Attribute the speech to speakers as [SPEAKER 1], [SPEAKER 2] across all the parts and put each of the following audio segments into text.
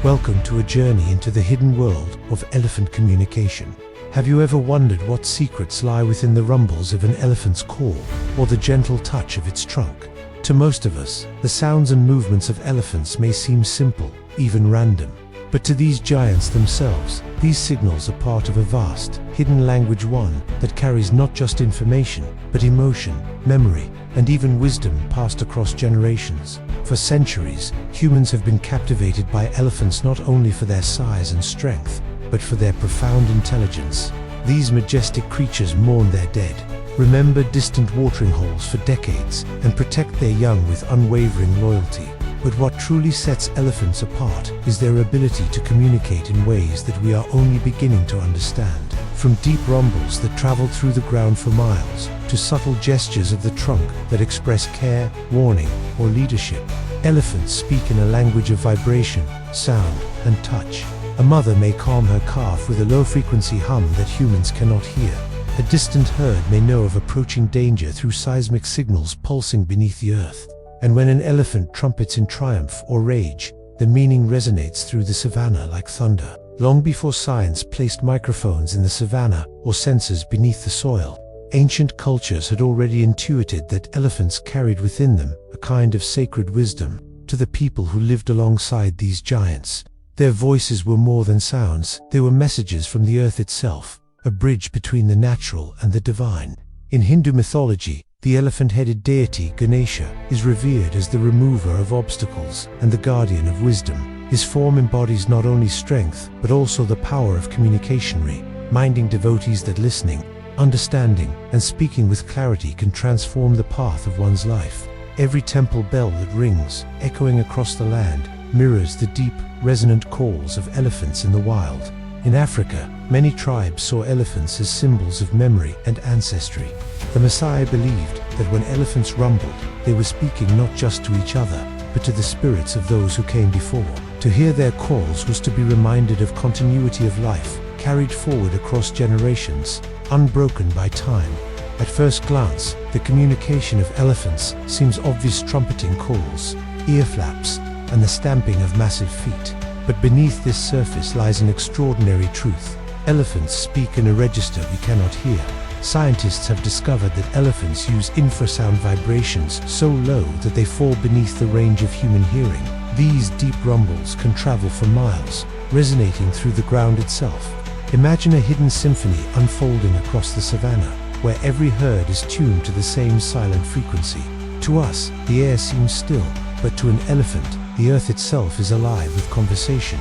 [SPEAKER 1] Welcome to a journey into the hidden world of elephant communication. Have you ever wondered what secrets lie within the rumbles of an elephant's call, or the gentle touch of its trunk? To most of us, the sounds and movements of elephants may seem simple, even random. But to these giants themselves, these signals are part of a vast, hidden language, one that carries not just information, but emotion, memory, and even wisdom passed across generations. For centuries, humans have been captivated by elephants not only for their size and strength, but for their profound intelligence. These majestic creatures mourn their dead, remember distant watering holes for decades, and protect their young with unwavering loyalty. But what truly sets elephants apart is their ability to communicate in ways that we are only beginning to understand. From deep rumbles that travel through the ground for miles, to subtle gestures of the trunk that express care, warning, or leadership, elephants speak in a language of vibration, sound, and touch. A mother may calm her calf with a low-frequency hum that humans cannot hear. A distant herd may know of approaching danger through seismic signals pulsing beneath the earth. And when an elephant trumpets in triumph or rage, the meaning resonates through the savannah like thunder. Long before science placed microphones in the savannah or sensors beneath the soil, ancient cultures had already intuited that elephants carried within them a kind of sacred wisdom. To the people who lived alongside these giants, their voices were more than sounds, they were messages from the earth itself, a bridge between the natural and the divine. In Hindu mythology, the elephant-headed deity Ganesha is revered as the remover of obstacles and the guardian of wisdom. His form embodies not only strength, but also the power of communication, reminding devotees that listening, understanding, and speaking with clarity can transform the path of one's life. Every temple bell that rings, echoing across the land, mirrors the deep, resonant calls of elephants in the wild. In Africa, many tribes saw elephants as symbols of memory and ancestry. The Maasai believed that when elephants rumbled, they were speaking not just to each other, but to the spirits of those who came before. To hear their calls was to be reminded of continuity of life, carried forward across generations, unbroken by time. At first glance, the communication of elephants seems obvious: trumpeting calls, ear flaps, and the stamping of massive feet. But beneath this surface lies an extraordinary truth. Elephants speak in a register we cannot hear. Scientists have discovered that elephants use infrasound vibrations so low that they fall beneath the range of human hearing. These deep rumbles can travel for miles, resonating through the ground itself. Imagine a hidden symphony unfolding across the savannah, where every herd is tuned to the same silent frequency. To us, the air seems still, but to an elephant, the earth itself is alive with conversation.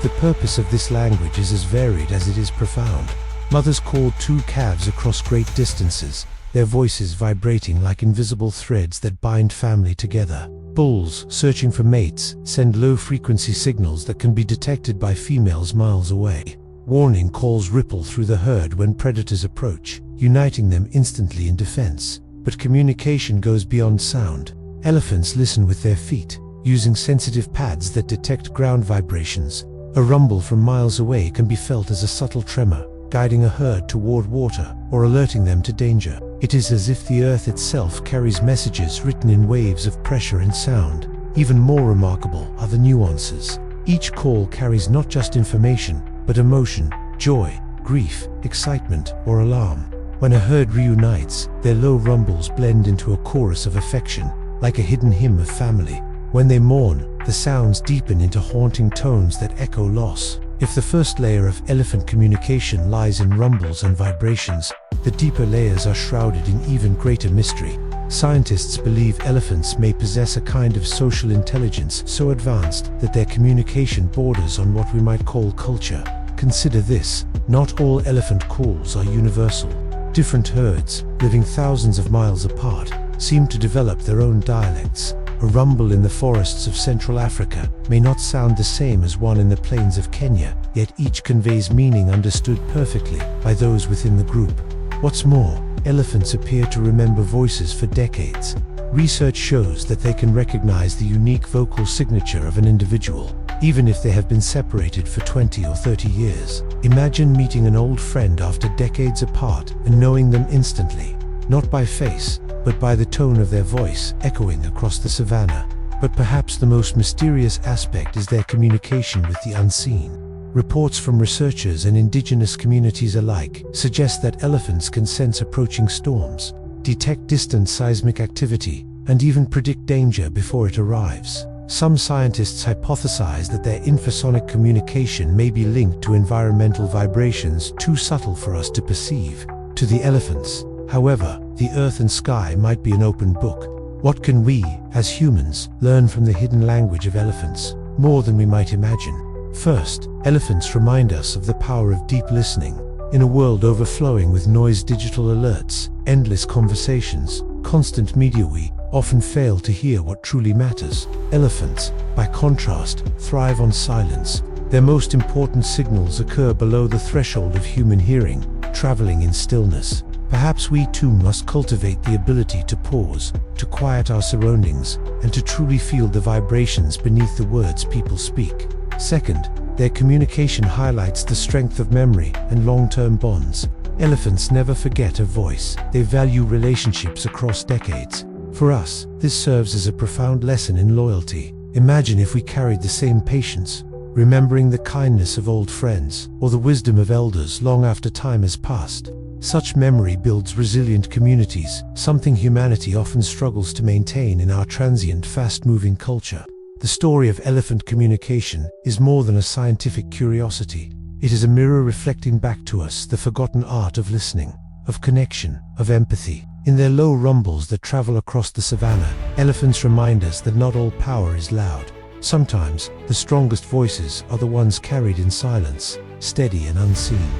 [SPEAKER 1] The purpose of this language is as varied as it is profound. Mothers call two calves across great distances, their voices vibrating like invisible threads that bind family together. Bulls, searching for mates, send low-frequency signals that can be detected by females miles away. Warning calls ripple through the herd when predators approach, uniting them instantly in defense. But communication goes beyond sound. Elephants listen with their feet, using sensitive pads that detect ground vibrations. A rumble from miles away can be felt as a subtle tremor, guiding a herd toward water or alerting them to danger. It is as if the earth itself carries messages written in waves of pressure and sound. Even more remarkable are the nuances. Each call carries not just information, but emotion, joy, grief, excitement, or alarm. When a herd reunites, their low rumbles blend into a chorus of affection, like a hidden hymn of family. When they mourn, the sounds deepen into haunting tones that echo loss. If the first layer of elephant communication lies in rumbles and vibrations, the deeper layers are shrouded in even greater mystery. Scientists believe elephants may possess a kind of social intelligence so advanced that their communication borders on what we might call culture. Consider this: not all elephant calls are universal. Different herds, living thousands of miles apart, seem to develop their own dialects. A rumble in the forests of Central Africa may not sound the same as one in the plains of Kenya, yet each conveys meaning understood perfectly by those within the group. What's more, elephants appear to remember voices for decades. Research shows that they can recognize the unique vocal signature of an individual, even if they have been separated for 20 or 30 years. Imagine meeting an old friend after decades apart and knowing them instantly, not by face, but by the tone of their voice echoing across the savannah. But perhaps the most mysterious aspect is their communication with the unseen. Reports from researchers and indigenous communities alike suggest that elephants can sense approaching storms, detect distant seismic activity, and even predict danger before it arrives. Some scientists hypothesize that their infrasonic communication may be linked to environmental vibrations too subtle for us to perceive. To the elephants, however, the earth and sky might be an open book. What can we, as humans, learn from the hidden language of elephants? More than we might imagine. First, elephants remind us of the power of deep listening. In a world overflowing with noise, digital alerts, endless conversations, constant media, we often fail to hear what truly matters. Elephants, by contrast, thrive on silence. Their most important signals occur below the threshold of human hearing, traveling in stillness. Perhaps we too must cultivate the ability to pause, to quiet our surroundings, and to truly feel the vibrations beneath the words people speak. Second, their communication highlights the strength of memory and long-term bonds. Elephants never forget a voice. They value relationships across decades. For us, this serves as a profound lesson in loyalty. Imagine if we carried the same patience, remembering the kindness of old friends or the wisdom of elders long after time has passed. Such memory builds resilient communities, something humanity often struggles to maintain in our transient, fast-moving culture. The story of elephant communication is more than a scientific curiosity. It is a mirror reflecting back to us the forgotten art of listening, of connection, of empathy. In their low rumbles that travel across the savannah, elephants remind us that not all power is loud. Sometimes, the strongest voices are the ones carried in silence, steady and unseen.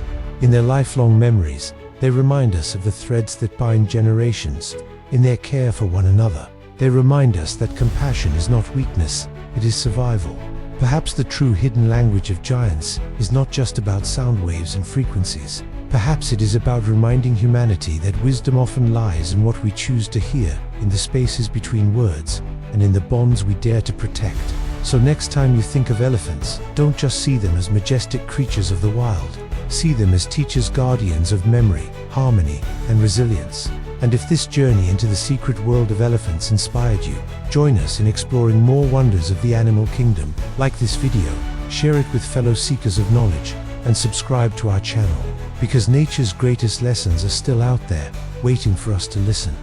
[SPEAKER 1] In their lifelong memories, they remind us of the threads that bind generations. In their care for one another, they remind us that compassion is not weakness, it is survival. Perhaps the true hidden language of giants is not just about sound waves and frequencies. Perhaps it is about reminding humanity that wisdom often lies in what we choose to hear, in the spaces between words, and in the bonds we dare to protect. So next time you think of elephants, don't just see them as majestic creatures of the wild. See them as teachers, guardians of memory, harmony, and resilience. And if this journey into the secret world of elephants inspired you, join us in exploring more wonders of the animal kingdom. Like this video, share it with fellow seekers of knowledge, and subscribe to our channel, because nature's greatest lessons are still out there, waiting for us to listen.